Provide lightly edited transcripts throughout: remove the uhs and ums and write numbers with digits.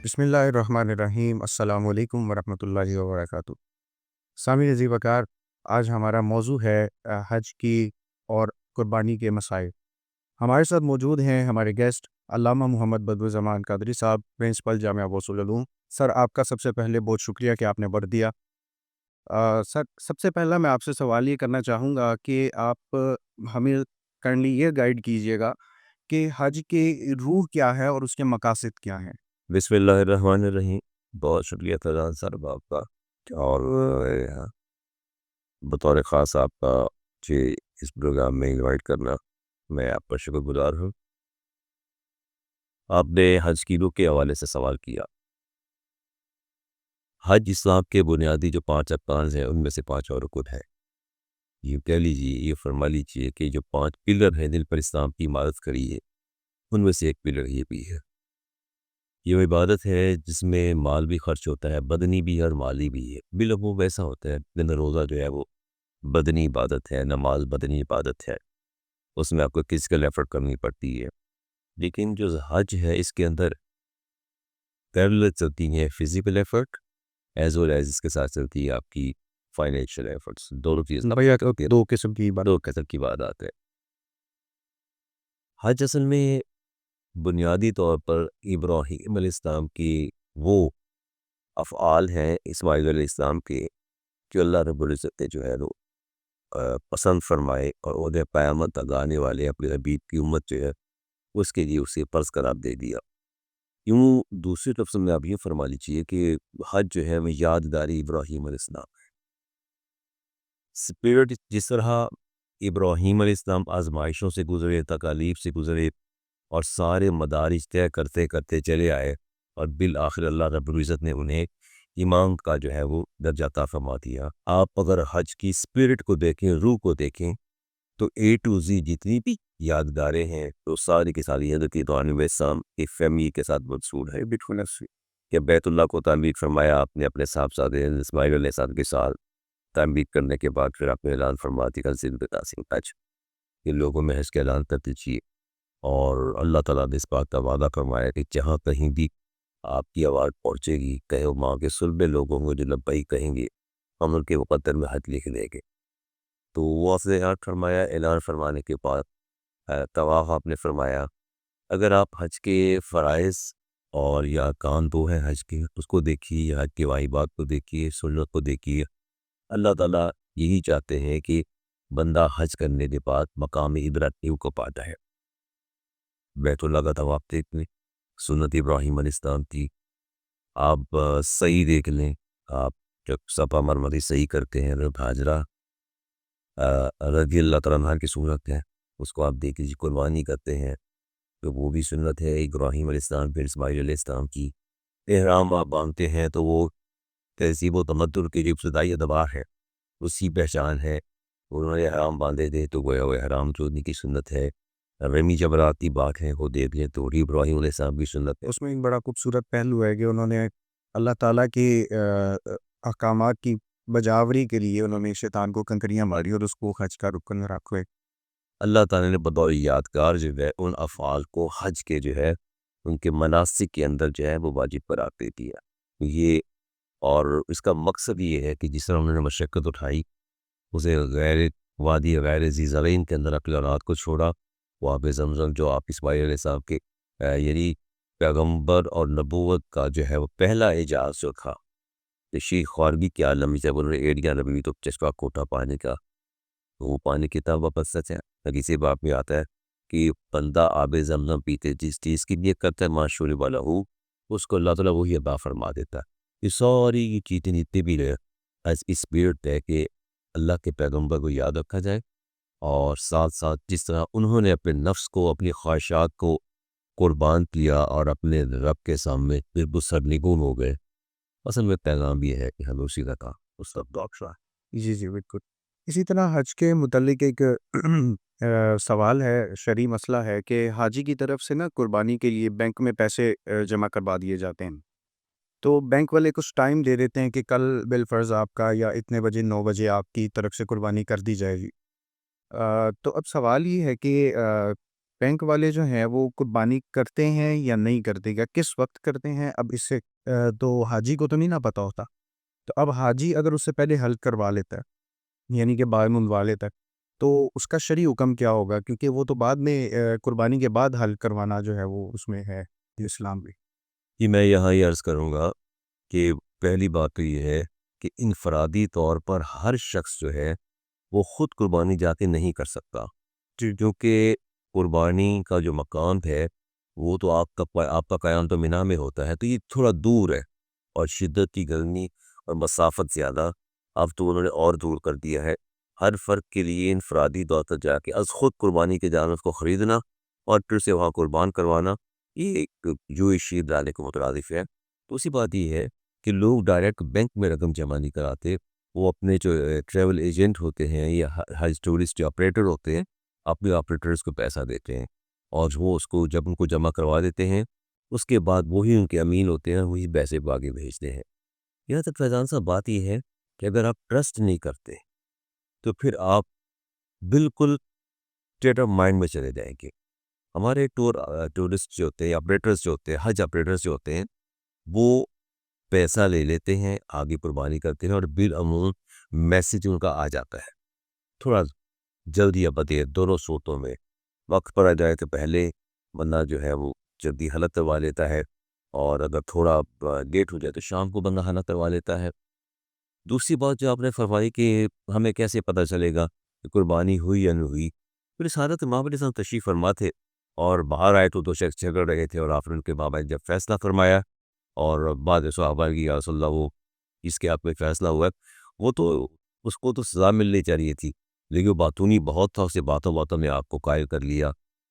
بسم اللہ الرحمن الرحیم، السلام علیکم ورحمۃ اللہ وبرکاتہ۔ سامعین عزیز وقار، آج ہمارا موضوع ہے حج کی اور قربانی کے مسائل۔ ہمارے ساتھ موجود ہیں ہمارے گیسٹ علامہ محمد بدر الزمان قادری صاحب، پرنسپل جامعہ بوس العلوم۔ سر، آپ کا سب سے پہلے بہت شکریہ کہ آپ نے وقت دیا۔ سر، سب سے پہلا میں آپ سے سوال یہ کرنا چاہوں گا کہ آپ ہمیں کرنٹلی یہ گائیڈ کیجیے گا کہ حج کی روح کیا ہے اور اس کے مقاصد کیا ہیں۔ بسم اللہ الرحمن الرحیم۔ بہت شکریہ فیضان صاحب آپ کا، اور بطور خاص آپ کا اس پروگرام میں انوائٹ کرنا، میں آپ کا شکر گزار ہوں۔ آپ نے حج کی روح کے حوالے سے سوال کیا۔ حج اسلام کے بنیادی جو 5 ارکان ہیں ان میں سے 5 اور رکن ہے۔ یہ کہہ لیجیے، یہ فرما لیجیے کہ جو 5 پلر ہیں جن پر اسلام کی عمارت کھڑی ہے، ان میں سے ایک پلر یہ بھی ہے۔ یہ وہ عبادت ہے جس میں مال بھی خرچ ہوتا ہے، بدنی بھی ہے اور مالی بھی ہے۔ بالعموم ویسا ہوتا ہے، دن روزہ جو ہے وہ بدنی عبادت ہے، نماز بدنی عبادت ہے، اس میں آپ کو فزیکل ایفرٹ کرنی پڑتی ہے۔ لیکن جو حج ہے اس کے اندر پیرلل چلتی ہیں physical effort as well as اس کے ساتھ چلتی ہے آپ کی فائنینشیل ایفرٹس، دونوں چیز دو قسم کی بات۔ دو قسم کی بات آتے ہیں۔ حج اصل میں بنیادی طور پر ابراہیم علیہ السلام کی وہ افعال ہیں اسماعیل علیہ السلام کے، جو اللہ رب العزت نے جو ہے وہ پسند فرمائے، اور عہد قیامت تک آنے والے اپنے حبیب کی امت جو ہے اس کے لیے اسے فرض قرار دے دیا۔ یوں دوسری لفظ میں آپ یہ فرما لیجیے کہ حج جو ہے وہ یادگاری ابراہیم علیہ السلام ہے۔ اسپرٹ جس طرح ابراہیم علیہ السلام آزمائشوں سے گزرے، تکالیف سے گزرے، اور سارے مدارج طے کرتے کرتے چلے آئے، اور بالآخر اللہ رب العزت نے انہیں ایمان کا جو ہے وہ درجہ عطا فرما دیا۔ آپ اگر حج کی اسپرٹ کو دیکھیں، روح کو دیکھیں، تو اے ٹو زی جتنی بھی یادگاریں ہیں تو ساری کی ساری حضرت ابراہیم علیہ السلام کی فیملی کے ساتھ منسوب ہے۔ کہ بیت اللہ کو تعمیر فرمایا آپ نے اپنے صاحبزادے اسماعیل علیہ السلام کے ساتھ، تعمیر کرنے کے بعد پھر آپ نے اعلان فرما دیا زندگی سے حج کہ لوگوں میں حج کا اعلان کر دیجیے، اور اللہ تعالیٰ نے اس بات کا وعدہ فرمایا کہ جہاں کہیں بھی آپ کی آواز پہنچے گی، کہیں وہاں کے صلبے لوگوں کو جو لبیک کہیں گے، ہم ان کے مقدر میں حج لکھ دیں گے۔ تو وہ آپ نے اعلان فرمایا، اعلان فرمانے کے بعد طواف آپ نے فرمایا۔ اگر آپ حج کے فرائض اور یا ارکان دو ہیں حج کے، اس کو دیکھیے، یا حج کے واجبات کو دیکھیے، سنت کو دیکھیے۔ اللہ تعالیٰ یہی چاہتے ہیں کہ بندہ حج کرنے کے بعد مقام ابراہیم کو پاتا ہے۔ بیت اللہ کا طواف دیکھ لیں، سنت ابراہیم علیہ السلام کی آپ صحیح دیکھ لیں۔ آپ جب صفا مرمری صحیح کرتے ہیں، رب حاجرہ رضی اللہ تعالیٰ عنہ کی صورت ہے، اس کو آپ دیکھ لیجیے، قربانی کرتے ہیں تو وہ بھی سنت ہے ابراہیم علیہ السلام پھر اسماعیل علیہ السلام کی۔ احرام آپ باندھتے ہیں تو وہ تہذیب و تمدن کی جو ابتدائی ادوار ہے اسی پہچان ہے، انہوں نے احرام باندھے تھے تو گویا وہ احرام جوڑنے کی سنت ہے۔ رمی جبرات کی بات ہے وہ دیکھ لیں تو وہی ابراہیم علیہ السلام کی سنت ہے۔ اس میں ایک بڑا خوبصورت پہلو ہے کہ انہوں نے اللہ تعالیٰ کے احکامات کی بجاوری کے لیے انہوں نے شیطان کو کنکریاں ماری اور اس کو حج کا رکن رکھے۔ اللہ تعالیٰ نے بطور یادگار جو ہے ان افعال کو حج کے جو ہے ان کے مناسک کے اندر جو ہے وہ واجب قرار دے دیا۔ یہ اور اس کا مقصد یہ ہے کہ جس طرح انہوں نے مشقت اٹھائی، اسے غیر وادی غیر ذی زرعین کے اندر اپنے اولاد کو چھوڑا، وہاں پہ زمزم جو آپ اسماعیل علیہ السلام کے یعنی پیغمبر اور نبوت کا جو ہے وہ پہلا اعجاز جو تھا، شیخ خوارگی کے عالم جب انہوں نے ایڈیا نبی تو چشمہ کوٹا پانی کا، وہ پانی کتنا واپس سچ ہے۔ کسی بات میں آتا ہے کہ بندہ آب زمزم پیتے جس چیز کی نیت کرتا ہے معشور والا ہو، اس کو اللہ تعالیٰ وہی عطا فرما دیتا ہے۔ یہ ساری یہ چیزیں جتنی بھی ہے ایز اسپرٹ ہے کہ اللہ کے پیغمبر کو یاد رکھا جائے، اور ساتھ ساتھ جس طرح انہوں نے اپنے نفس کو، اپنی خواہشات کو قربان کیا اور اپنے رب کے سامنے بالکل سرنگون ہو گئے، اصل میں پیغام یہ ہے کہ ہمیں اسی کا تھا اس وقت ڈاکٹر۔ جی جی بالکل۔ اسی طرح حج کے متعلق ایک سوال ہے، شرعی مسئلہ ہے کہ حاجی کی طرف سے نا قربانی کے لیے بینک میں پیسے جمع کروا دیے جاتے ہیں، تو بینک والے کچھ ٹائم دے دیتے ہیں کہ کل بالفرض آپ کا یا اتنے بجے 9 بجے آپ کی طرف سے قربانی کر دی جائے گی۔ تو اب سوال یہ ہے کہ بینک والے جو ہیں وہ قربانی کرتے ہیں یا نہیں کرتے، یا کس وقت کرتے ہیں؟ اب اس سے تو حاجی کو تو نہیں نہ پتہ ہوتا، تو اب حاجی اگر اس سے پہلے حلق کروا لیتا ہے، یعنی کہ بال منڈوا لیتا ہے، تو اس کا شرعی حکم کیا ہوگا؟ کیونکہ وہ تو بعد میں قربانی کے بعد حلق کروانا جو ہے وہ اس میں ہے اسلام میں۔ کہ میں یہاں یہ عرض کروں گا کہ پہلی بات تو یہ ہے کہ انفرادی طور پر ہر شخص جو ہے وہ خود قربانی جا کے نہیں کر سکتا، جی کیونکہ قربانی کا جو مقام ہے وہ تو آپ کا قیام تو مینا میں ہوتا ہے، تو یہ تھوڑا دور ہے، اور شدت کی گرمی اور مسافت زیادہ، اب تو انہوں نے اور دور کر دیا ہے۔ ہر فرد کے لیے انفرادی طور پر جا کے از خود قربانی کے جانور کو خریدنا اور پھر سے وہاں قربان کروانا، یہ ایک جوئش شیر ڈالنے کو مترادف ہے۔ دوسری بات یہ ہے کہ لوگ ڈائریکٹ بینک میں رقم جمع نہیں کراتے، وہ اپنے جو ٹریول ایجنٹ ہوتے ہیں یا ہج ٹورسٹ آپریٹر ہوتے ہیں، اپنے آپریٹرز کو پیسہ دیتے ہیں، اور وہ اس کو جب ان کو جمع کروا دیتے ہیں، اس کے بعد وہی ان کے امین ہوتے ہیں، وہی پیسے آگے بھیجتے ہیں۔ یہاں تک فیضان صاحب بات یہ ہے کہ اگر آپ ٹرسٹ نہیں کرتے تو پھر آپ بالکل اسٹیٹ آف مائنڈ میں چلے جائیں گے۔ ہمارے ٹورسٹ جو ہوتے ہیں، آپریٹرز جو ہوتے ہیں، حج آپریٹرز جو ہوتے ہیں، وہ پیسہ لے لیتے ہیں، آگے قربانی کرتے ہیں، اور بالعموم میسج ان کا آ جاتا ہے، تھوڑا جلدی یا بدیر دونوں صورتوں میں۔ وقت پر آ جائے تو پہلے بندہ جو ہے وہ جلدی حلق کروا لیتا ہے، اور اگر تھوڑا لیٹ ہو جائے تو شام کو بندہ حلق کروا لیتا ہے۔ دوسری بات جو آپ نے فرمائی کہ ہمیں کیسے پتہ چلے گا کہ قربانی ہوئی یا نہیں ہوئی، پھر سعادت امام علیہ السلام تشریف فرما تھے، اور باہر آئے تو دو شخص جھگڑ رہے تھے، اور آپ نے ان کے مابین جب فیصلہ فرمایا، اور بعد صحابہ کی یا رسول اللہ وہ اس کے آپ میں فیصلہ ہوا ہے، وہ تو اس کو تو سزا ملنی چاہیے تھی، لیکن وہ باتونی بہت تھا، اسے باتوں باتوں میں آپ کو قائل کر لیا،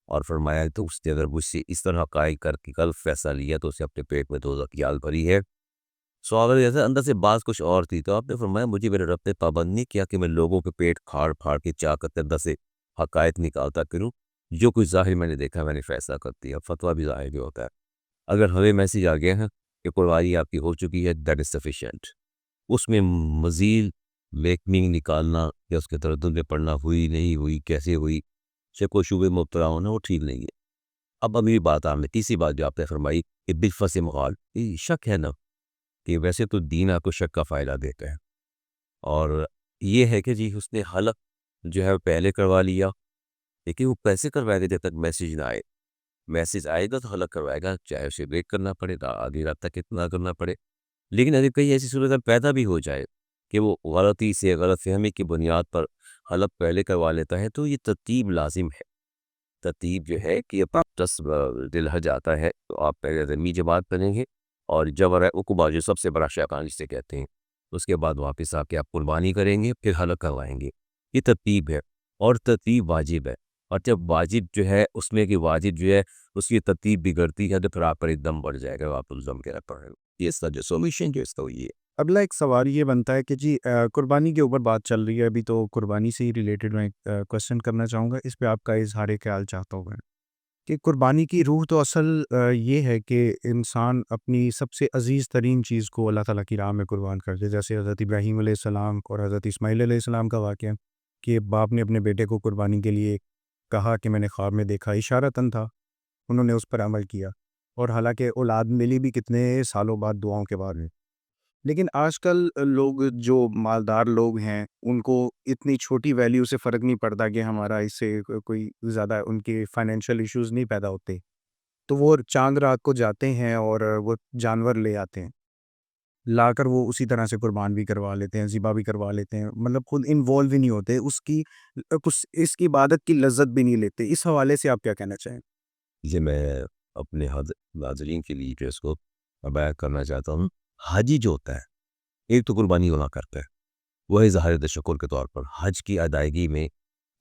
اور فرمایا تو اس نے اگر مجھ سے اس طرح قائل کر کے کل فیصلہ لیا تو اسے اپنے پیٹ میں دوزخ کی آگ بھری ہے۔ صحابہ جیسے اندر سے بات کچھ اور تھی، تو آپ نے فرمایا مجھے میرے رب نے پابند نہیں کیا کہ میں لوگوں کے پیٹ پھاڑ پھاڑ کے چاقت اندر سے حقائق نکالتا کروں، جو کچھ ظاہر میں نے دیکھا میں نے فیصلہ کر دیا، فتویٰ بھی ظاہر بھی ہوتا ہے۔ اگر ہمیں میسیج آ گیا ہے کہ قربانی آپ کی ہو چکی ہے، دیٹ از سفیشینٹ، اس میں مزید میکنگ نکالنا یا اس کے تردد میں پڑنا ہوئی نہیں ہوئی، کیسے ہوئی، شک و شبے میں مبتلا ہونا، وہ ٹھیک نہیں ہے۔ اب اگلی بات آپ نے تیسری بات جو آپ نے فرمائی کہ بالفس مغال، یہ شک ہے نا، کہ ویسے تو دین آپ کو شک کا فائدہ دیتا ہے، اور یہ ہے کہ جی اس نے حلق جو ہے پہلے کروا لیا، لیکن وہ پیسے کروائے گا جب تک میسیج نہ آئے، میسیج آئے گا تو حلق کروائے گا، چاہے اسے ویٹ کرنا پڑے، آدھی رات تک اتنا کرنا پڑے۔ لیکن اگر کہیں ایسی صورت پیدا بھی ہو جائے کہ وہ غلطی سے، غلط فہمی کی بنیاد پر حلق پہلے کروا لیتا ہے، تو یہ ترتیب لازم ہے۔ ترتیب جو ہے کہ اب 10 ذی الحج آتا ہے تو آپ پہلے رمی جماعت کریں گے، اور جبر عقبہ جو سب سے بڑا شیطان جسے کہتے ہیں، اس کے بعد واپس آ کے آپ قربانی کریں گے، پھر حلق کروائیں گے۔ یہ ترتیب ہے، اور ترتیب واجب ہے، اور جب واجب جو ہے اس میں کہ واجب جو ہے اس کی ترتیب بگڑتی ہے تو پھر آپ پر ایک دم بڑھ جائے گا، آپ اس دم کے رکھ پڑے گا۔ یہ اس کا جو سولوشن جو اس کا یہ ہے۔ اگلا ایک سوال یہ بنتا ہے کہ جی قربانی کے اوپر بات چل رہی ہے ابھی، تو قربانی سے ہی ریلیٹڈ میں ایک کوشچن کرنا چاہوں گا، اس پہ آپ کا اظہار خیال چاہتا ہوں میں کہ قربانی کی روح تو اصل یہ ہے کہ انسان اپنی سب سے عزیز ترین چیز کو اللہ تعالیٰ کی راہ میں قربان کر دے، جیسے حضرت ابراہیم علیہ السلام اور حضرت اسماعیل علیہ السلام کا واقعہ کہ باپ نے اپنے بیٹے کو قربانی کے لیے کہا کہ میں نے خواب میں دیکھا، اشارتاً تھا، انہوں نے اس پر عمل کیا، اور حالانکہ اولاد ملی بھی کتنے سالوں بعد، دعاؤں کے بعد میں۔ لیکن آج کل لوگ جو مالدار لوگ ہیں ان کو اتنی چھوٹی ویلیو سے فرق نہیں پڑتا کہ ہمارا اس سے کوئی زیادہ ان کے فائنینشیل ایشوز نہیں پیدا ہوتے، تو وہ چاند رات کو جاتے ہیں اور وہ جانور لے آتے ہیں، لا کر وہ اسی طرح سے قربان بھی کروا لیتے ہیں، ذبح بھی کروا لیتے ہیں، مطلب خود انوالو ہی نہیں ہوتے اس کی، کچھ اس کی عبادت کی لذت بھی نہیں لیتے۔ اس حوالے سے آپ کیا کہنا چاہیں؟ یہ میں اپنے ناظرین کے لیے جو اس کو بیان کرنا چاہتا ہوں، حاجی جو ہوتا ہے ایک تو قربانی ہونا کرتا ہے، وہ اظہار تشکر کے طور پر حج کی ادائیگی میں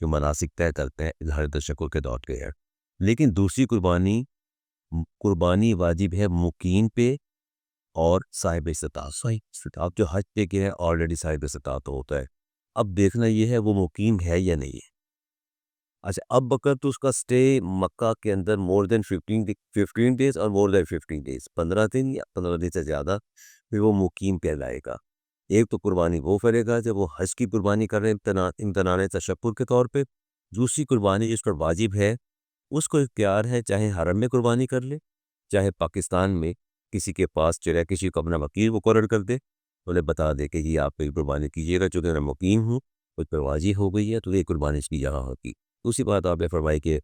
جو مناسک طے کرتے ہیں اظہار تشکر کے طور پہ ہے، لیکن دوسری قربانی واجب ہے مقیم پہ اور صاحب استطاعت۔ آپ جو حج پہ کے ہیں آلریڈی صاحب استطاعت تو ہوتا ہے، اب دیکھنا یہ ہے وہ مقیم ہے یا نہیں ہے۔ اچھا، اب اگر تو اس کا سٹے مکہ کے اندر مور دین 15 ڈیز اور مور دین 15 ڈیز 15 دن یا 15 دن سے زیادہ، پھر وہ مقیم کہلائے گا۔ ایک تو قربانی وہ کرے گا جب وہ حج کی قربانی کر رہے ہیں امتنان تشکر کے طور پہ، دوسری قربانی جس پر واجب ہے اس کو اختیار ہے چاہے حرم میں قربانی کر لے، چاہے پاکستان میں کسی کے پاس چلے کسی کو اپنا وکیل مقرر کر دے، انہیں بتا دے کہ یہ آپ کی قربانی کیجیے گا، چونکہ میں مقیم ہوں، کچھ پر واضح ہو گئی ہے تو یہ قربانی اس کی جگہ ہوگی۔ دوسری بات آپ نے فرمائی کہ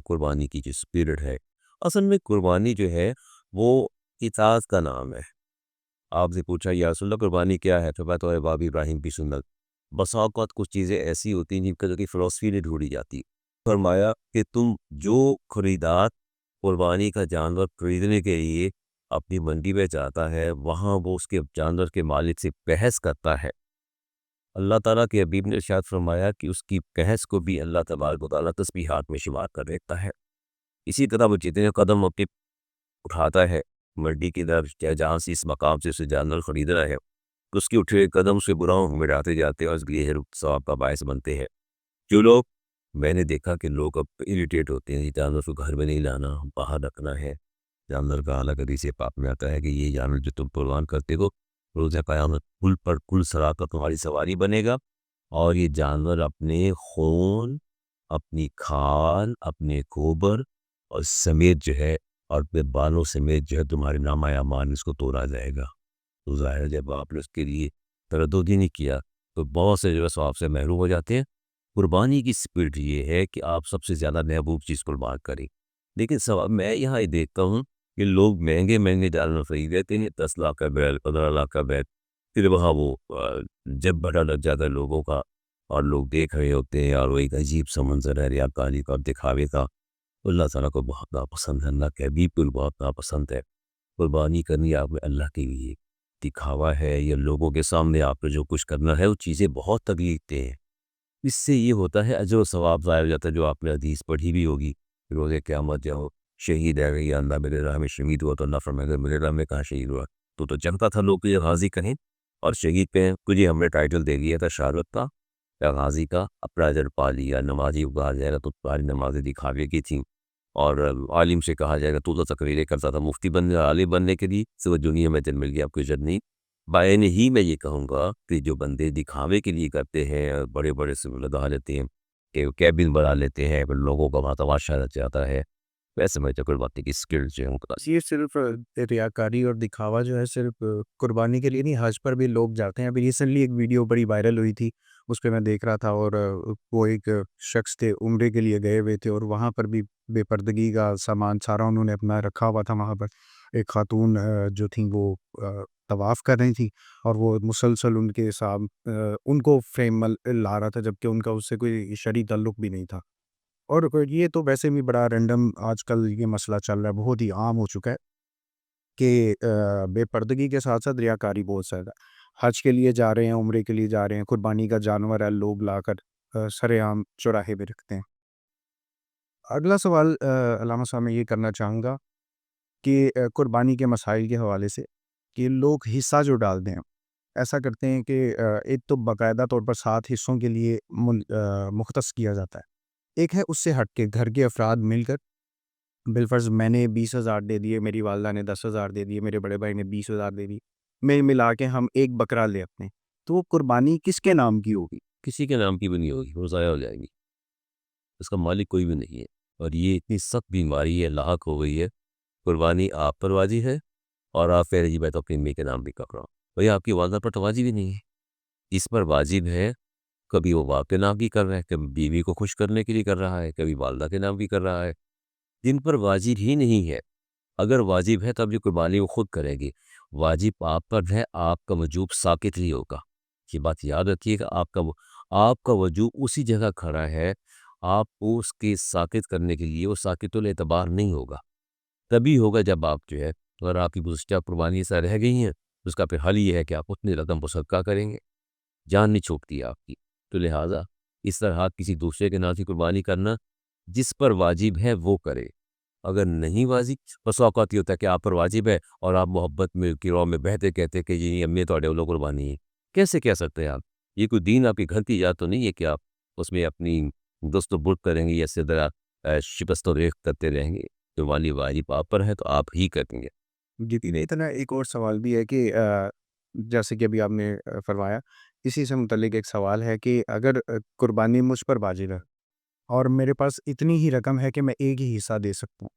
قربانی کی جو اسپرٹ ہے، اصل میں قربانی جو ہے وہ اطاعت کا نام ہے۔ آپ سے پوچھا یا رسول اللہ قربانی کیا ہے، تو میں تو باب ابراہیم کی سنت۔ بسا اوقات کچھ چیزیں ایسی ہوتی ہیں جن کا کی فلسفی نہیں ڈھونڈی جاتی۔ فرمایا کہ تم جو خریدار قربانی کا جانور خریدنے کے لیے اپنی منڈی میں جاتا ہے، وہاں وہ اس کے جانور کے مالک سے بحث کرتا ہے، اللہ تعالیٰ کے حبیب نے ارشاد فرمایا کہ اس کی بحث کو بھی اللہ تبارک و تعالیٰ تسبیحات میں شمار کر دیتا ہے۔ اسی طرح وہ جتنے قدم اپنے اٹھاتا ہے منڈی کی طرف، جہاں سے اس مقام سے اسے جانور خرید رہا ہے، تو اس کے اٹھے ہوئے قدم سے گناہوں میں ڈالتے جاتے ہیں اور اس لیے ثواب کا باعث بنتے ہیں۔ جو لوگ، میں نے دیکھا کہ لوگ اب اریٹیٹ ہوتے ہیں، یہ جانور کو گھر میں نہیں لانا، باہر رکھنا ہے۔ جانور کا اعلیٰ حدیث پاک میں آتا ہے کہ یہ جانور جو تم قربان کرتے ہو، روز قیامت کل پر کل صراط تمہاری سواری بنے گا، اور یہ جانور اپنے خون، اپنی کھال، اپنے گوبر اور سمیت جو ہے، اور اپنے بالوں سمیت جو ہے تمہارے نامہ اعمال اس کو توڑا جائے گا۔ تو ظاہر ہے جب آپ نے اس کے لیے تردد ہی نہیں کیا تو بہت سے جو ہے ثواب سے محروم ہو جاتے ہیں۔ قربانی کی اسپرٹ یہ ہے کہ آپ سب سے زیادہ محبوب چیز قربان کریں، لیکن ثواب میں یہاں یہ دیکھتا ہوں کہ لوگ مہنگے مہنگے جانور خرید لیتے ہیں، 10 لاکھ کا بیل، 15 لاکھ کا بیل، پھر وہاں وہ جب بڑا لگ جاتا ہے لوگوں کا اور لوگ دیکھ رہے ہوتے ہیں، اور وہ ایک عجیب سا منظر ہے ریاکاری کا اور دکھاوے کا، اللہ تعالیٰ کو بہت ناپسند ہے، اللہ کے حبیب کو بہت ناپسند ہے۔ قربانی کرنی آپ نے اللہ کے لیے، دکھاوا ہے یا لوگوں کے سامنے آپ نے جو کچھ کرنا ہے، وہ چیزیں بہت تکلیف دہ ہیں۔ اس سے یہ ہوتا ہے اجر و ثواب ضائع ہو جاتا ہے، جو آپ نے حدیث پڑھی بھی ہوگی، روز قیامت جب شہید ہے یا اللہ میرے راہ میں شہید ہوا تو اللہ فرمائے گا میرے راہ میں کہاں شہید ہوا، تو جانتا تھا لوگ تجھے غازی کہیں، اور شہید پہ تجھے ہم نے ٹائٹل دے دیا تھا شہادت کا یا غازی کا، اپنا اجر پا لیا، نمازی کو کہا جائے گا تو تمہاری نمازیں دکھاوے کی تھیں، اور عالم سے کہا جائے گا تو تقریریں کرتا تھا مفتی بننے عالم بننے کے لیے، صرف دنیا میں جن مل گیا آپ کو عزت نہیں۔ بائن ہی میں یہ کہوں گا کہ جو بندے دکھاوے کے لیے کرتے ہیں، بڑے بڑے سے لگا لیتے ہیں کہ کیبن بنا لیتے ہیں، پھر لوگوں کا وہاں تماشا رچ جاتا ہے، ویسے میں قربانی کی اسکل جو ہے ان کا یہ صرف ریاکاری اور دکھاوا جو ہے صرف قربانی کے لیے نہیں، حج پر بھی لوگ جاتے ہیں۔ ابھی ریسنٹلی ایک ویڈیو بڑی وائرل ہوئی تھی، اس پہ میں دیکھ رہا تھا، اور وہ ایک شخص تھے عمرے کے لیے گئے ہوئے تھے، اور وہاں پر بھی بے پردگی کا سامان سارا انہوں نے اپنا رکھا ہوا تھا وہاں پر۔ ایک خاتون جو تھیں وہ طواف کر رہی تھیں، اور وہ مسلسل ان کے ساتھ ان کو فریم لا رہا تھا، جبکہ ان کا اس سے کوئی شرعی تعلق بھی نہیں تھا۔ اور یہ تو ویسے بھی بڑا رینڈم آج کل یہ مسئلہ چل رہا ہے، بہت ہی عام ہو چکا ہے کہ بے پردگی کے ساتھ ساتھ ریاکاری بہت زیادہ ہے۔ حج کے لیے جا رہے ہیں، عمرے کے لیے جا رہے ہیں، قربانی کا جانور ہے، لوگ لا کر سر عام چوراہے پہ رکھتے ہیں۔ اگلا سوال علامہ صاحب میں یہ کرنا چاہوں گا کہ قربانی کے مسائل کے حوالے سے، کہ لوگ حصہ جو ڈالتے ہیں ایسا کرتے ہیں کہ ایک تو باقاعدہ طور پر 7 حصوں کے لیے مختص کیا جاتا ہے۔ ایک ہے اس سے ہٹ کے گھر کے افراد مل کر، بالفرض میں نے 20,000 دے دیے، میری والدہ نے 10,000 دے دیے، میرے بڑے بھائی نے 20,000 دے دی، میں ملا کے ہم ایک بکرا لے اپنے، تو وہ قربانی کس کے نام کی ہوگی؟ کسی کے نام کی بھی نہیں ہوگی، وہ ضائع ہو جائے گی، اس کا مالک کوئی بھی نہیں ہے، اور یہ اتنی سخت بیماری ہے، لاحق ہو گئی ہے۔ قربانی آپ پر واجب ہے، اور آپ کہہ رہے جی میں تو اپنی امی کے نام بھی کر رہا ہوں، بھائی آپ کی والدہ پر تو واجب ہی نہیں ہے، اس پر واجب ہے، کبھی وہ باپ کے نام بھی کر رہا ہے، کبھی بیوی کو خوش کرنے کے لیے کر رہا ہے، کبھی والدہ کے نام بھی کر رہا ہے، جن پر واجب ہی نہیں ہے۔ اگر واجب ہے تب یہ قربانی وہ خود کرے گی، واجب آپ پر ہے، آپ کا وجوب ساقط ہی ہوگا۔ یہ بات یاد رکھیے کہ آپ کا وجوب اسی جگہ کھڑا ہے، آپ کو اس کے ساقط کرنے کے لیے وہ ساقط الاعتبار نہیں ہوگا، تبھی ہوگا جب آپ جو ہے، اگر آپ کی گزشتہ قربانی ایسا رہ گئی ہیں، اس کا پھر حل یہ ہے کہ آپ اتنی رقم کو صدقہ کریں گے، جان نہیں چھوٹتی آپ کی۔ تو لہٰذا اس طرح کسی دوسرے کے نام کی قربانی کرنا، جس پر واجب ہے وہ کرے، اگر نہیں واجب، بس اوقات یہ ہوتا ہے کہ آپ پر واجب ہے اور آپ محبت میں کی رو میں بہتے کہتے کہ جی امی توڑے والوں قربانی ہے، کیسے کہہ سکتے ہیں آپ؟ یہ کوئی دین آپ کے گھر کی ایجاد تو نہیں ہے کہ آپ اس میں اپنی دوست و برد کریں گے یا اس طرح شکست و ریخت کرتے رہیں گے، جو والی واجب آپ پر ہے تو آپ ہی کریں گے۔ جی نہیں، اتنا ایک اور سوال بھی ہے کہ جیسے کہ ابھی آپ نے فرمایا، اسی سے متعلق ایک سوال ہے کہ اگر قربانی مجھ پر واجب ہے اور میرے پاس اتنی ہی رقم ہے کہ میں ایک ہی حصہ دے سکتا ہوں،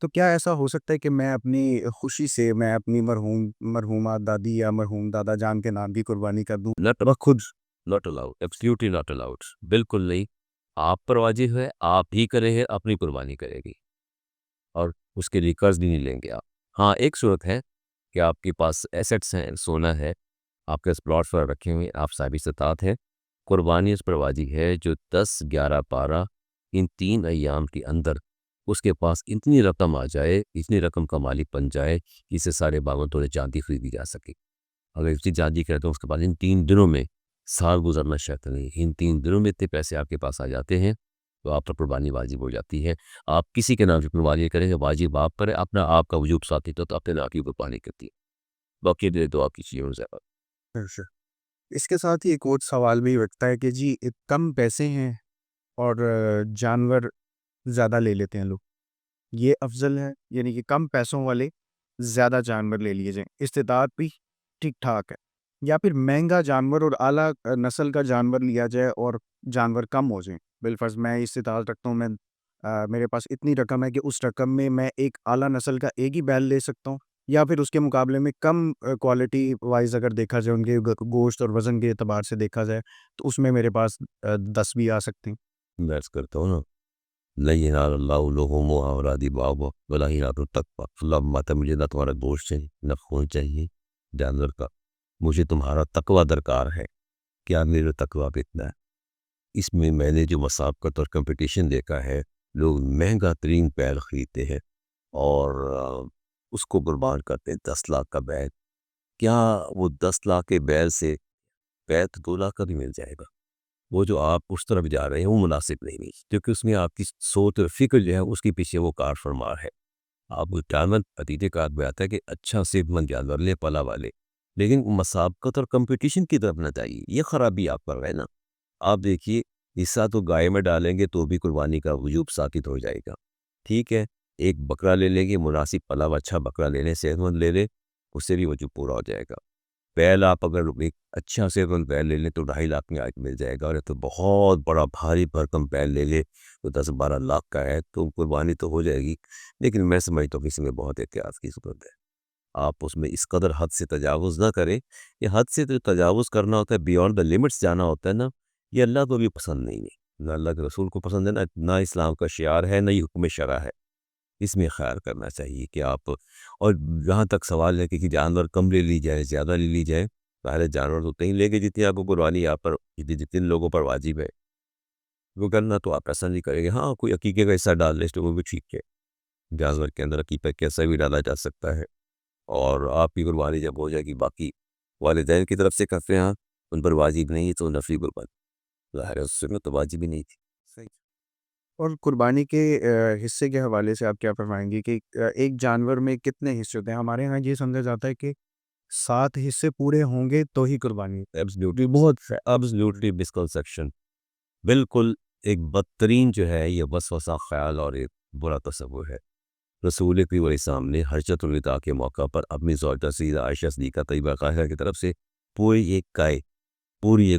تو کیا ایسا ہو سکتا ہے کہ میں اپنی خوشی سے میں اپنی مرحومہ دادی یا مرحوم دادا جان کے نام کی قربانی کر دوں؟ نٹ خود not allowed, absolutely not allowed, بالکل نہیں۔ آپ پر واجب ہے، آپ ہی کرے ہیں، اپنی قربانی کرے گی اور اس کے لیے قرض بھی نہیں لیں گے آپ۔ ہاں ایک صورت ہے کہ آپ کے پاس ایسٹس ہیں، سونا ہے، آپ کے پلاٹ پر رکھے ہوئے، آپ صاحب استطاعت ہے، قربانی اس پر واجب ہے جو 10 11 12 ان 3 ایام کے اندر اس کے پاس اتنی رقم آ جائے، اتنی رقم کا مالک بن جائے کہ اسے سارے باغوں تھوڑے چاندی خریدی جا سکے۔ اگر اسی چاندی کرے تو اس کے بعد ان 3 دنوں میں سال گزرنا شرط نہیں، ان 3 دنوں میں اتنے پیسے آپ کے پاس آ جاتے ہیں تو آپ پر قربانی واجب ہو جاتی ہے۔ آپ کسی کے نام سے قربانی کریں گے، واجب آپ پر ہے، اپنا آپ کا وجوب ساتھی تو اپنے نام کی قربانی کرتی ہے، باقی دے تو آپ کی چیزوں سے۔ اچھا، اس کے ساتھ ہی ایک اور سوال بھی اٹھتا ہے کہ جی کم پیسے ہیں اور جانور زیادہ لے لیتے ہیں لوگ، یہ افضل ہے؟ یعنی کہ کم پیسوں والے زیادہ جانور لے لیے جائیں، استطاعت بھی ٹھیک ٹھاک ہے، یا پھر مہنگا جانور اور اعلیٰ نسل کا جانور لیا جائے اور جانور کم ہو جائیں؟ بالفرض میں استطاعت رکھتا ہوں، میں میرے پاس اتنی رقم ہے کہ اس رقم میں میں ایک اعلیٰ نسل کا ایک ہی بیل لے سکتا ہوں، یا پھر اس کے مقابلے میں کم کوالٹی وائز اگر دیکھا جائے، ان کے گوشت اور وزن کے اعتبار سے دیکھا جائے تو اس میں میرے پاس 10 بھی آ سکتے ہیں۔ میں عرض کرتا ہوں نا، لا ینال اللہ لحومها ولا دماؤها ولا ینال التقویٰ، اللہ ماتا مجھے نہ تمہارا گوشت چاہیے نہ خون چاہیے جانور کا، مجھے تمہارا تقویٰ درکار ہے۔ کیا میرا تقویٰ کتنا ہے؟ اس میں نے جو مسابقت اور کمپٹیشن دیکھا ہے، لوگ مہنگا ترین بیل خریدتے ہیں اور اس کو قربان کرتے ہیں 10 لاکھ کا بیل۔ کیا وہ 10 لاکھ کے بیل سے بیل تو 2 لاکھ کا بھی مل جائے گا؟ وہ جو آپ اس طرف جا رہے ہیں وہ مناسب نہیں، کیونکہ اس میں آپ کی سوچ اور فکر جو ہے اس کے پیچھے وہ کار فرما ہے۔ آپ جانور عتیدے کار میں آتا ہے کہ اچھا صحت مند جانور لے پلا والے، لیکن مسابقت اور کمپٹیشن کی طرف نہ جائیے، یہ خرابی آپ پر ہے نا۔ آپ دیکھیے حصہ تو گائے میں ڈالیں گے تو بھی قربانی کا وجوب ثابت ہو جائے گا، ٹھیک ہے، ایک بکرا لے لیں گے، مناسب پلا ہوا اچھا بکرا لے لیں، صحت مند لے لیں، اس سے بھی وجوب پورا ہو جائے گا۔ بیل آپ اگر ایک اچھا صحت مند بیل لے لیں تو 2.5 لاکھ میں آج مل جائے گا، اور تو بہت بڑا بھاری بھرکم بیل لے لے تو 10 12 لاکھ کا ہے تو قربانی تو ہو جائے گی، لیکن میں سمجھتا ہوں کہ اس میں بہت احتیاط کی ضرورت ہے۔ آپ اس میں اس قدر حد سے تجاوز نہ کریں، یہ حد سے تجاوز کرنا ہوتا ہے، بیونڈ دا لمٹس جانا ہوتا ہے نا، یہ اللہ کو بھی پسند نہیں ہے، نہ اللہ کے رسول کو پسند ہے، نہ اسلام کا شعار ہے، نہ یہ حکم شرع ہے۔ اس میں خیال کرنا چاہیے کہ آپ، اور جہاں تک سوال ہے کہ جانور کم لے لی جائے زیادہ لے لی جائے، پہلے جانور تو نہیں لے گے جتنی آپ کو قربانی آپ پر جتنے لوگوں پر واجب ہے وہ کرنا، تو آپ ایسا نہیں کریں گے۔ ہاں کوئی عقیقے کا حصہ ڈال لے تو وہ بھی ٹھیک ہے، جانور کے اندر عقیقہ کیسا بھی ڈالا جا سکتا ہے، اور آپ کی قربانی جب ہو جائے گی باقی والدین کی طرف سے کرتے ہیں ان پر واجب نہیں تو نفلی قربانی ظاہر ہے اس میں تو واجب ہی نہیں تھی۔ صحیح۔ اور قربانی کے حصے کے حوالے سے آپ کیا فرمائیں گے کہ ایک جانور میں کتنے حصے ہوتے ہیں؟ ہمارے یہاں یہ سمجھا جاتا ہے کہ 7 حصے پورے ہوں گے تو ہی قربانی۔ ایبسلیوٹلی بہت ایبسلیوٹلی مسکنسیپشن، بالکل ایک بدترین جو ہے یہ وسوسہ خیال اور ایک برا تصور ہے۔ رسول کریم علیہ السلام نے حجۃ الوداع کے موقع پر اپنی زوجہ سیدہ عائشہ صدیقہ طیبہ طاہرہ کی طرف سے پوری ایک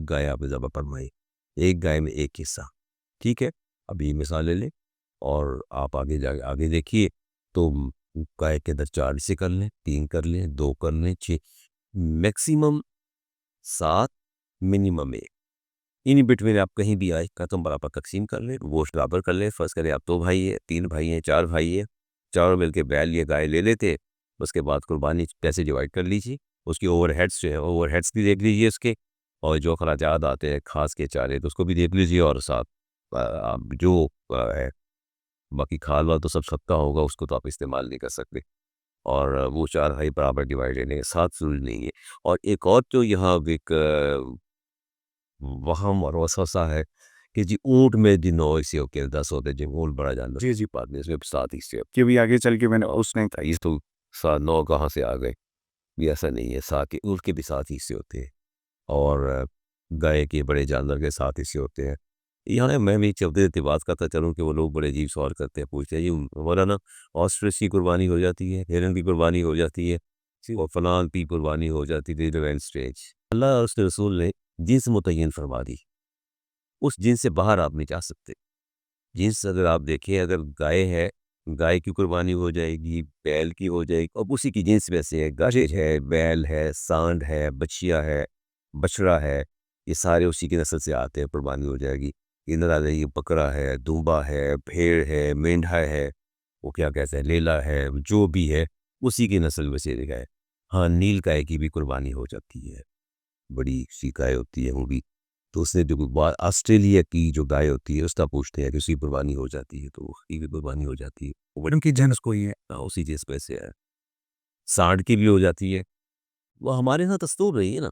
گائے آپ نے ذبح فرمائی، ایک گائے میں ایک حصہ، ٹھیک ہے۔ اب یہ مثال لے لیں اور آپ آگے دیکھیے تو گائے کے اندر 4 حصے کر لیں، 3 کر لیں، 2 کر لیں، 6، میکسیمم 7، منیمم 1، ان بٹوین آپ کہیں بھی آئے ختم برابر تقسیم کر لیں، گوشت برابر کر لیں۔ فرض کریں آپ 2 بھائی ہیں، 3 بھائی ہیں، 4 بھائی ہیں، چاروں مل کے بیل یہ گائے لے لیتے، اس کے بعد قربانی پیسے ڈیوائڈ کر لیجیے، اس کی اوور ہیڈس جو ہے اوور ہیڈس بھی دیکھ لیجیے اس کے، اور جو اخراجات آتے ہیں خاص کے چارے تو اس کو بھی دیکھ لیجیے، اور ساتھ آپ جو ہے باقی کھال وال تو سب صدقہ ہوگا، اس کو تو آپ استعمال نہیں کر سکتے، اور وہ 4 بھائی برابر ڈیوائڈ لینے کے ساتھ ضروری نہیں ہے۔ اور ایک اور جو یہاں ایک وہم اور وسوسہ ہے کہ جی اونٹ میں جی 9 حصے ہوتے ہیں، 10 ہوتے ہیں، جی اونٹ بڑا جانور جی جی، بعد میں اس میں 7 حصے ہوتے کہ بھی آگے چل کے میں نے ہیں، اس نے اور یہ تو 9 کہاں سے آ گئے؟ بھی ایسا نہیں ہے، 7 اونٹ کے بھی 7 حصے ہوتے ہیں، اور گائے کے بڑے جانور کے 7 حصے ہوتے ہیں۔ یہاں میں بھی چلتے رہتے بات کرتا چلوں کہ وہ لوگ بڑے عجیب سوال کرتے ہیں، پوچھتے ہیں جی مولانا آسٹرچ کی قربانی ہو جاتی ہے، ہرن کی قربانی ہو جاتی ہے، اور فلان کی قربانی ہو جاتی ہے، اللہ اور اس کے رسول نے جنس متعین فرما دی، اس جنس سے باہر آپ نہیں جا سکتے۔ جنس اگر آپ دیکھیں، اگر گائے ہے، گائے کی قربانی ہو جائے گی، بیل کی ہو جائے گی، اب اسی کی جنس میں سے گاجر ہے، بیل ہے، سانڈ ہے، بچیا ہے، بچڑا ہے، یہ سارے اسی کی نسل سے آتے ہیں، قربانی ہو جائے گی۔ ادھر آ جائے گی، بکرا ہے، دمبا ہے، بھیڑ ہے، مینڈھا ہے، وہ کیا کہتے ہیں، لیلا ہے، جو بھی ہے اسی کی نسل میں سے گائے۔ ہاں، نیل گائے کی بھی قربانی ہو جاتی ہے، بڑی سی گائے ہوتی ہے وہ بھی، تو اس نے جو آسٹریلیا کی جو گائے ہوتی ہے اس کا پوچھتے ہیں کہ اس کی قربانی ہو جاتی ہے، تو اس کی بھی قربانی ہو جاتی ہے، وہ بڑی ان کی جنس کوئی ہے؟ اسی چیز پہ سے ہے۔ سانڈ کی بھی ہو جاتی ہے، وہ ہمارے یہاں دستور رہی ہے نا،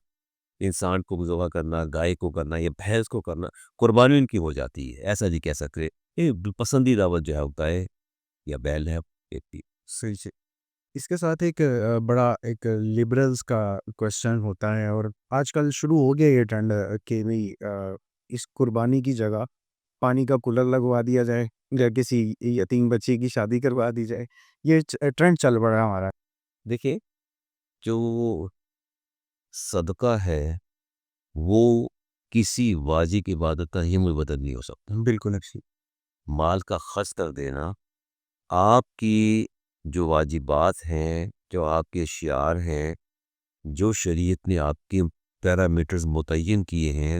انسان کو ذبح کرنا، گائے کو کرنا یا بھینس کو کرنا، قربانی ان کی ہو جاتی ہے، ایسا نہیں کہہ سکتے۔ یہ پسندیدہ وقت جو ہے گائے یا بیل ہے ایک بھی۔ صحیح سے اس کے ساتھ ایک بڑا ایک لبرلز کا کوشچن ہوتا ہے، اور آج کل شروع ہو گیا یہ ٹرینڈ کہ بھئی اس قربانی کی جگہ پانی کا کولر لگوا دیا جائے یا کسی یتیم بچی کی شادی کروا دی جائے۔ یہ ٹرینڈ چل پڑا ہے ہمارا۔ دیکھیں، جو صدقہ ہے وہ کسی واجب عبادت کا ہی مبدل نہیں ہو سکتا۔ بالکل اچھی مال کا خرچ کر دینا آپ کی جو واجبات ہیں، جو آپ کے شعار ہیں، جو شریعت نے آپ کے پیرامیٹرز متعین کیے ہیں،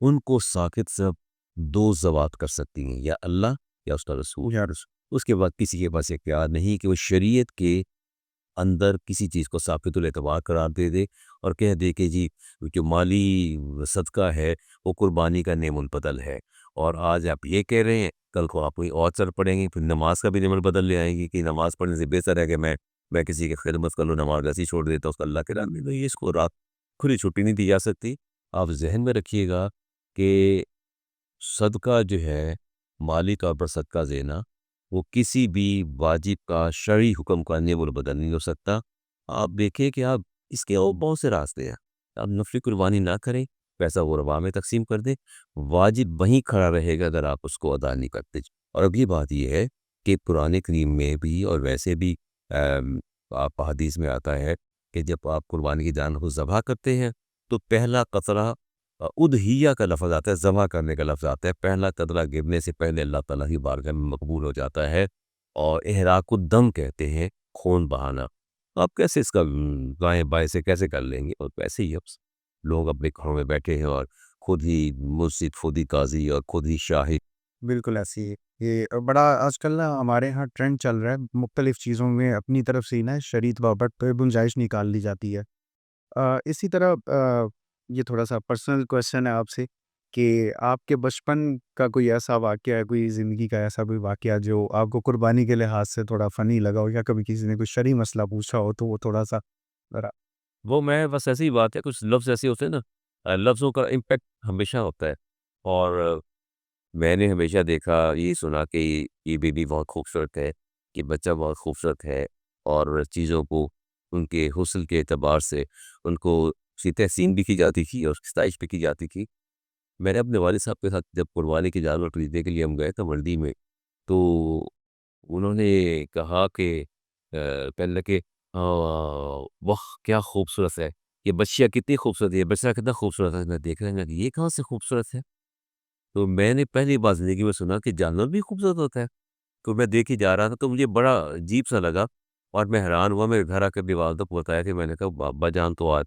ان کو ساقط سب دو ذوات کر سکتی ہیں، یا اللہ یا اس کا رسول۔ یارس اس کے بعد کسی کے پاس اختیار نہیں کہ وہ شریعت کے اندر کسی چیز کو ثابت الاعتبار قرار دے دے اور کہہ دے کہ جی جو مالی صدقہ ہے وہ قربانی کا نعم البدل ہے، اور آج آپ یہ کہہ رہے ہیں، کل کو آپ کوئی اور سر پڑیں گے، پھر نماز کا بھی نعم البدل لے آئیں گی کہ نماز پڑھنے سے بہتر ہے کہ میں کسی کی خدمت کر لوں، نماز ایسی چھوڑ دیتا ہوں اس کو اللہ کے راہ میں، تو یہ اس کو رات کھلی چھٹی نہیں دی جا سکتی۔ آپ ذہن میں رکھیے گا کہ صدقہ جو ہے، مالی طور پر صدقہ دینا، وہ کسی بھی واجب کا شرعی حکم کا نعم البدل نہیں ہو سکتا۔ آپ دیکھیں کہ آپ اس کے اور بہت سے راستے ہیں، آپ نفلی قربانی نہ کریں، پیسہ غربا میں تقسیم کر دیں، واجب وہیں کھڑا رہے گا اگر آپ اس کو ادا نہیں کرتے۔ اور اب یہ بات یہ ہے کہ قرآن کریم میں بھی اور ویسے بھی آپ حدیث میں آتا ہے کہ جب آپ قربانی کی جانور کو ذبح کرتے ہیں تو پہلا قطرہ ادھیہ کا لفظ آتا ہے، ذبح کرنے کا لفظ آتا ہے، پہلا قطرہ گرنے سے پہلے اللہ تعالیٰ کی بارگاہ میں مقبول ہو جاتا ہے، اور احراق الدم کہتے ہیں، خون بہانا۔ آپ کیسے اس کا دائیں بائیں سے کیسے کر لیں گے؟ اور ویسے ہی اب لوگ اپنے گھروں میں بیٹھے ہیں اور خود ہی مرشد، خود ہی قاضی اور خود ہی شاہد۔ بالکل ایسی ہے۔ یہ بڑا آج کل نا ہمارے ہاں ٹرینڈ چل رہا ہے، مختلف چیزوں میں اپنی طرف سے ہی نا شریعت بابت پہ گنجائش نکال لی جاتی ہے۔ اسی طرح یہ تھوڑا سا پرسنل کویشچن ہے آپ سے کہ آپ کے بچپن کا کوئی ایسا واقعہ ہے، کوئی زندگی کا ایسا کوئی واقعہ جو آپ کو قربانی کے لحاظ سے تھوڑا فنی لگا ہو، یا کبھی کسی نے کوئی شرعی مسئلہ پوچھا ہو تو وہ تھوڑا سا ذرا؟ وہ میں بس ایسی ہی بات ہے، کچھ لفظ ایسے ہوتے ہیں نا، لفظوں کا امپیکٹ ہمیشہ ہوتا ہے، اور میں نے ہمیشہ دیکھا، یہ سنا کہ یہ بیبی بہت خوبصورت ہے، یہ بچہ بہت خوبصورت ہے، اور چیزوں کو ان کے حسن کے اعتبار سے ان کو اس کی تحسین بھی کی جاتی تھی اور اس کی ستائش بھی کی جاتی تھی۔ میں نے اپنے والد صاحب کے ساتھ جب قربانی کے جانور خریدنے کے لیے ہم گئے تھے منڈی میں، تو انہوں نے کہا کہ کہنے لگے واہ کیا خوبصورت ہے، یہ بچیا کتنی خوبصورت ہے، یہ بچہ کتنا خوبصورت ہے۔ میں دیکھ رہا ہوں کہ یہ کہاں سے خوبصورت ہے، تو میں نے پہلی بار زندگی میں سنا کہ جانور بھی خوبصورت ہوتا ہے، تو میں دیکھ ہی جا رہا تھا تو مجھے بڑا عجیب سا لگا، اور میں حیران ہوا۔ میرے گھر آ کے اپنی والدہ کو بتایا کہ میں نے کہا ابا جان تو آج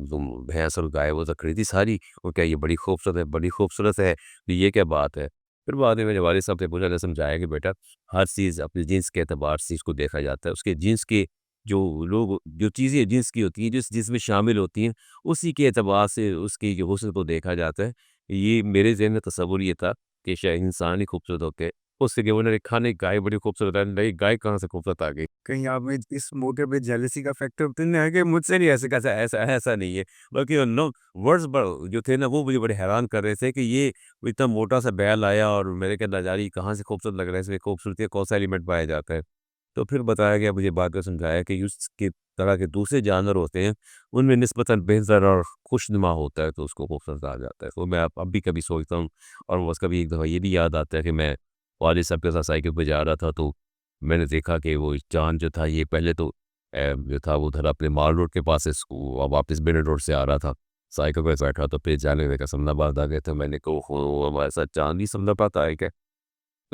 تم بھینس اور گائے وہ تو خریدی ساری، اور کیا یہ بڑی خوبصورت ہے، بڑی خوبصورت ہے، یہ کیا بات ہے؟ پھر بعد میں میرے والد صاحب سے پوچھا، نے سمجھایا کہ بیٹا ہر چیز اپنی جنس کے اعتبار سے اس کو دیکھا جاتا ہے، اس کے جنس کے جو لوگ جو چیزیں جنس کی ہوتی ہیں، جس میں شامل ہوتی ہیں، اسی کے اعتبار سے اس کی جو حسن کو دیکھا جاتا ہے۔ یہ میرے ذہن میں تصور یہ تھا کہ شاید انسان ہی خوبصورت ہوتے ہیں، اس سے کہ انہوں نے کھانے گائے بڑی خوبصورت ہے، نہیں گائے کہاں سے خوبصورت آ گئی؟ کہیں آپ میں اس موقع پہ جیلسی کا فیکٹر تو نہیں ہے کہ مجھ سے نہیں ایسے ایسا ایسا ایسا نہیں ہے، بلکہ لوگ ورڈز جو تھے نا وہ مجھے بڑے حیران کر رہے تھے کہ یہ اتنا موٹا سا بیل آیا اور میرے کہنا جا رہی کہاں سے خوبصورت لگ رہا ہے، اس میں خوبصورتی کا کون سا ایلیمنٹ پایا جاتا ہے؟ تو پھر بتایا گیا، مجھے بات کو سمجھایا کہ اس کی طرح کے دوسرے جانور ہوتے ہیں، ان میں نسبتاً بہتر اور خوش نما ہوتا ہے، تو اس کو خوبصورت کہا جاتا ہے۔ تو میں اب بھی کبھی سوچتا ہوں، اور وہ کبھی ایک دفعہ یہ بھی یاد آتا ہے کہ میں والد صاحب کے ساتھ سائیکل پہ جا رہا تھا، تو میں نے دیکھا کہ وہ چاند جو تھا، یہ پہلے تو جو تھا وہ ادھر اپنے مال روڈ کے پاس سے واپس بینڈ روڈ سے آ رہا تھا، سائیکل پہ بیٹھا تو پھر جانے کا سمنا باد آ گیا تھا۔ میں نے کہا ہمارے ساتھ چاند ہی سمنا پاتا ہے کیا؟